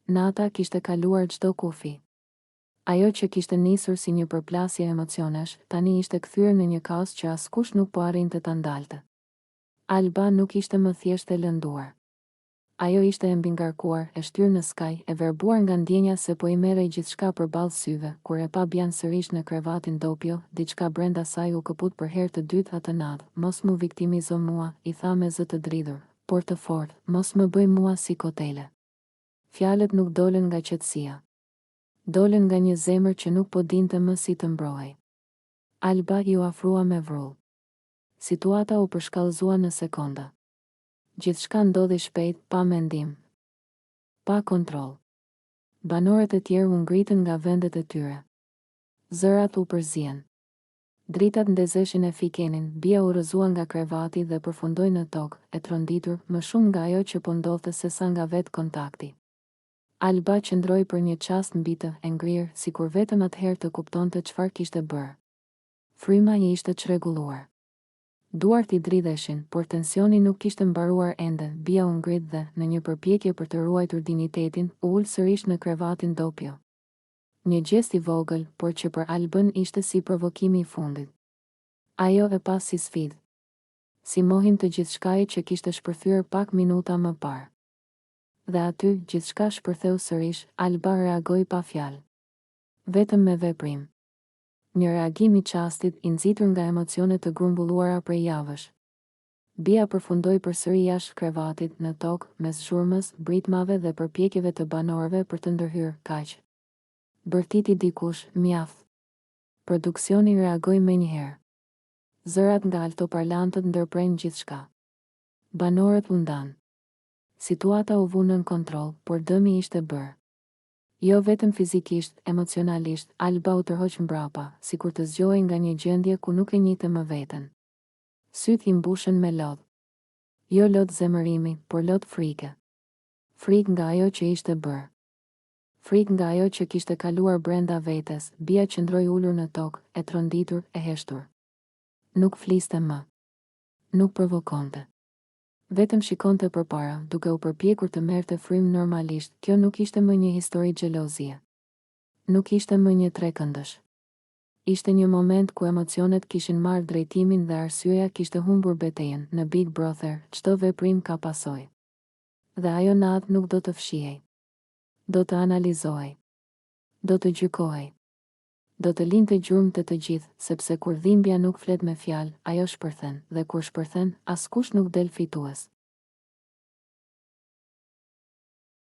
Nata kishte kaluar çdo kufi. Ajo që kishte nisur si një përplasje emocionesh, tani ishte kthyer në një kaos që askush nuk po arrinte ta ndalte. Alba nuk ishte më thjesht e lënduar. Ajo ishte e mbingarkuar, e shtyrë në skaj, e verbuar nga ndjenja se po i merrej gjithçka përballë syve. Kur e pa Bian sërish në krevatin Doppio, diçka brenda saj u kaput për herë të dytë atë natë. Mos mu viktimizo mua, i tha me zë të dridhur, por të fortë, mos më bëj mua si kotele. Fjalët nuk dolën nga qetësia. Dolën nga një zemër që nuk po dinte më si të mbrohej. Alba ju afrua me vrull. Situata u përshkallëzua në sekonda. Gjithçka ndodhi shpejt, pa mendim, pa kontroll. Banorët e tjerë u ngritën nga vendet e tyre. Zërat u përzien. Dritat ndezeshin e fikenin, Bia u rrëzua nga krevati dhe përfundoi në tokë, e tronditur, më shumë nga ajo që po ndodhte se sa nga vetë kontakti. Alba qëndroi për një çast mbi të, e ngrirë, sikur vetëm atëherë të kuptonte çfarë kishte bërë. Fryma i ishte çrregulluar. Duart i dridheshin, por tensioni nuk kishte mbaruar ende. Bia u ngrit dhe, në një përpjekje për të ruajtur dinjitetin, u ul sërish në krevatin Doppio. Një gjest i vogël, por që për Albën ishte si provokimi i fundit. Ajo e pa si sfidë, si mohim të gjithçkaje që kishte shpërthyer pak minuta më parë. Dhe aty, gjithçka shpërtheu sërish, Alba reagoi pa fjalë. Vetëm me veprim. Një reagim i çastit, i nxitur nga emocionet të grumbulluara prej javësh. Bia përfundoi përsëri jashtë krevatit, në tokë, mes zhurmës, britmave dhe përpjekjeve të banorëve për të ndërhyrë, kaq. Bërtiti dikush, mjaft. Produksioni reagoi menjëherë. Zërat nga altoparlantët ndërprejnë gjithçka. Banorët u ndanë. Situata u vu nën kontroll, por dëmi ishte bërë. Jo vetëm fizikisht, emocionalisht, Alba u tërhoq mbrapa, sikur të zgjohej nga një gjendje ku nuk e njihte më veten. Syt i mbushën me lodh. Jo lodh zemërimi, por lodh frike. Frikë nga ajo që ishte bërë. Frikë nga ajo që kishte kaluar brenda vetes. Bia qëndroi ulur në tokë, e tronditur, e heshtur. Nuk fliste më. Nuk provokonte. Vetëm shikonte përpara, duke u përpjekur të merrte frymë normalisht. Kjo nuk ishte më një histori xhelozie. Nuk ishte më një trekëndësh. Ishte një moment ku emocionet kishin marrë drejtimin dhe arsyeja kishte humbur betejën. Në Big Brother, çdo veprim ka pasojë. Dhe ajo natë nuk do të fshihej. Do të analizohej. Do të gjykohej. Do të linte gjurmë të gjithë, sepse kur dhimbja nuk flet me fjalë, ajo shpërthen, dhe kur shpërthen, askush nuk del fitues.